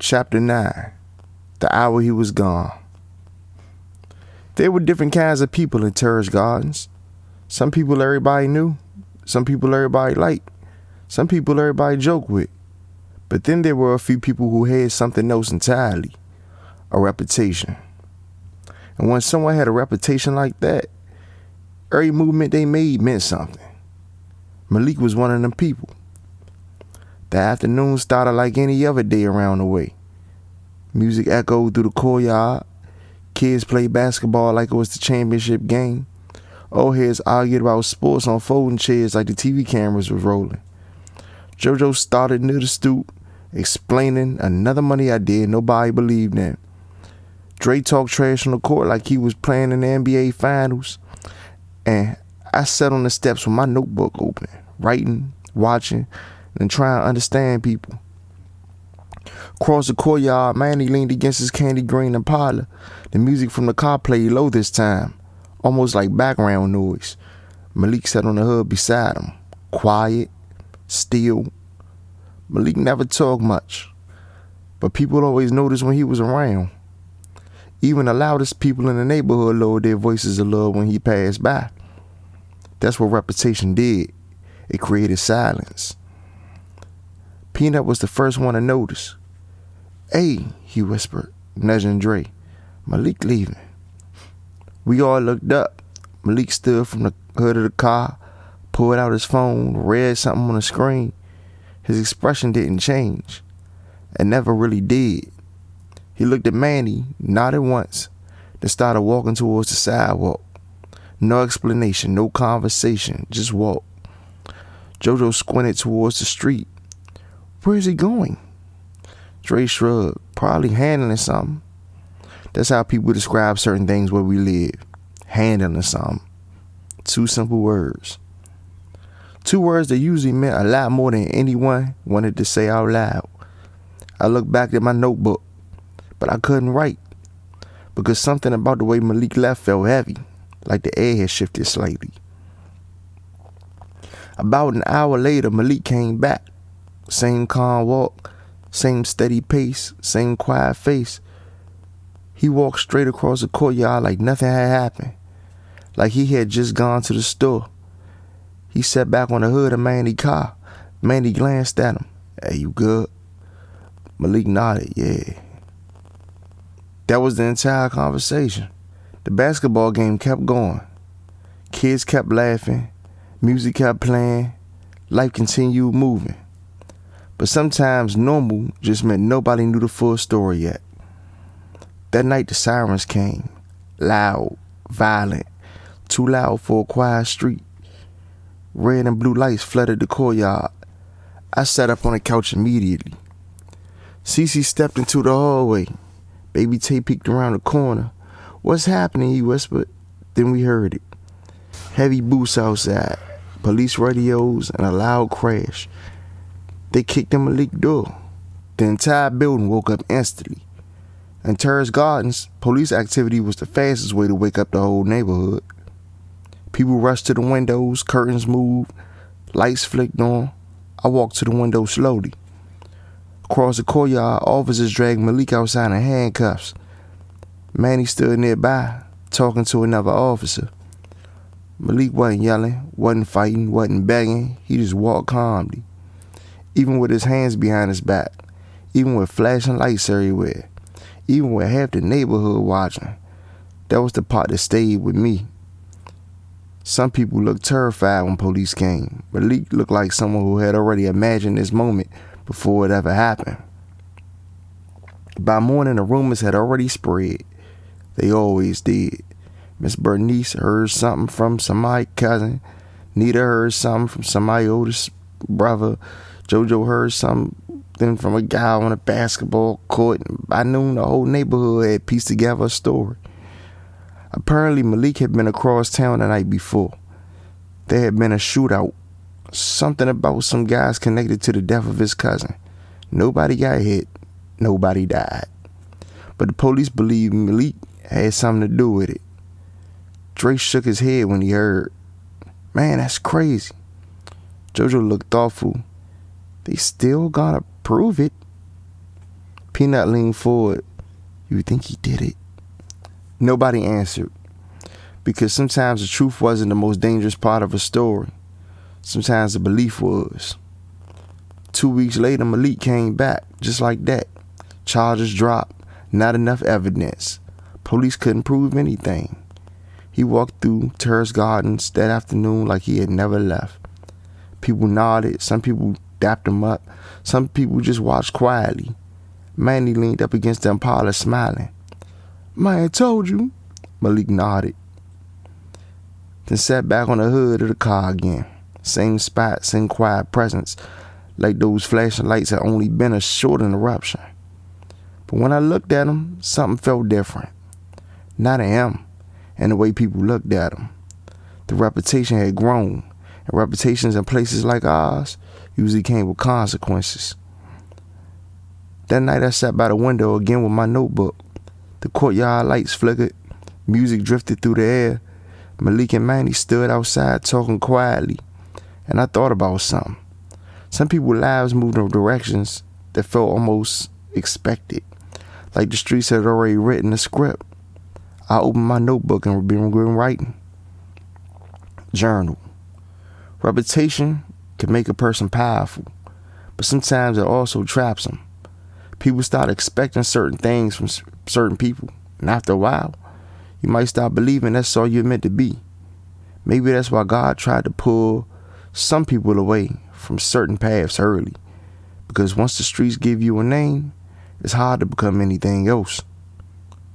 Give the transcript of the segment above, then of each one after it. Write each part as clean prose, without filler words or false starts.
Chapter 9. The Hour He Was Gone. There were different kinds of people in Terrace Gardens. Some people everybody knew. Some people everybody liked. Some people everybody joked with. But then there were a few people who had something else entirely. A reputation. And when someone had a reputation like that, every movement they made meant something. Malik was one of them people. The afternoon started like any other day around the way. Music echoed through the courtyard. Kids played basketball like it was the championship game. Old heads argued about sports on folding chairs like the TV cameras was rolling. JoJo started near the stoop, explaining another money idea nobody believed in. Dre talked trash on the court like he was playing in the NBA Finals. And I sat on the steps with my notebook open, writing, watching, and trying to understand people. Across the courtyard, Manny leaned against his candy green Impala. The music from the car played low this time, almost like background noise. Malik sat on the hood beside him, quiet, still. Malik never talked much, but people always noticed when he was around. Even the loudest people in the neighborhood lowered their voices a little when he passed by. That's what reputation did. It created silence. Peanut was the first one to notice. "Hey," he whispered, nudging Dre. "Malik leaving." We all looked up. Malik stood from the hood of the car, pulled out his phone, read something on the screen. His expression didn't change. It never really did. He looked at Manny, nodded once, then started walking towards the sidewalk. No explanation, no conversation, just walk. JoJo squinted towards the street. "Where is he going?" Dre shrugged, "Probably handling something." That's how people describe certain things where we live. Handling something. 2 simple words. 2 words that usually meant a lot more than anyone wanted to say out loud. I looked back at my notebook, but I couldn't write, because something about the way Malik left felt heavy, like the air had shifted slightly. About an hour later, Malik came back. Same calm walk, same steady pace, same quiet face. He walked straight across the courtyard like nothing had happened, like he had just gone to the store. He sat back on the hood of Manny's car. Manny glanced at him. "Hey, you good?" Malik nodded, "Yeah." That was the entire conversation. The basketball game kept going. Kids kept laughing. Music kept playing. Life continued moving. But sometimes normal just meant nobody knew the full story yet. That night the sirens came. Loud, violent, too loud for a quiet street. Red and blue lights flooded the courtyard. I sat up on the couch immediately. Cece stepped into the hallway. Baby Tay peeked around the corner. "What's happening?" he whispered. Then we heard it. Heavy boots outside, police radios, and a loud crash. They kicked in Malik's door. The entire building woke up instantly. In Terrace Gardens, police activity was the fastest way to wake up the whole neighborhood. People rushed to the windows, curtains moved, lights flicked on. I walked to the window slowly. Across the courtyard, officers dragged Malik outside in handcuffs. Manny stood nearby, talking to another officer. Malik wasn't yelling, wasn't fighting, wasn't begging. He just walked calmly. Even with his hands behind his back, even with flashing lights everywhere, even with half the neighborhood watching. That was the part that stayed with me. Some people looked terrified when police came. Malik looked like someone who had already imagined this moment before it ever happened. By morning, the rumors had already spread. They always did. Miss Bernice heard something from somebody's cousin. Nita heard something from somebody's oldest brother. JoJo heard something from a guy on a basketball court. By noon, the whole neighborhood had pieced together a story. Apparently, Malik had been across town the night before. There had been a shootout. Something about some guys connected to the death of his cousin. Nobody got hit. Nobody died. But the police believed Malik had something to do with it. Dre shook his head when he heard. "Man, that's crazy." JoJo looked thoughtful. "They still gonna prove it." Peanut leaned forward. You think he did it? Nobody answered, because sometimes the truth wasn't the most dangerous part of a story. Sometimes the belief was. 2 weeks later, Malik came back, just like that. Charges dropped, not enough evidence. Police couldn't prove anything. He walked through Terrace Gardens that afternoon like he had never left. People nodded, some people dapped him up, some people just watched quietly. Manny leaned up against the Impala smiling. "Man, told you." Malik nodded. Then sat back on the hood of the car again. Same spot, same quiet presence, like those flashing lights had only been a short interruption. But when I looked at him, something felt different. Not at him, and the way people looked at him. The reputation had grown, and reputations in places like ours usually came with consequences. That night I sat by the window again with my notebook. The courtyard lights flickered, music drifted through the air. Malik and Manny stood outside talking quietly, and I thought about something. Some people's lives moved in directions that felt almost expected, like the streets had already written a script. I opened my notebook and began writing. Journal. Reputation can make a person powerful, but sometimes it also traps them. People start expecting certain things from certain people, and after a while, you might start believing that's all you're meant to be. Maybe that's why God tried to pull some people away from certain paths early, because once the streets give you a name, it's hard to become anything else.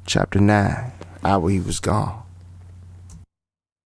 Chapter 9, Hour He Was Gone.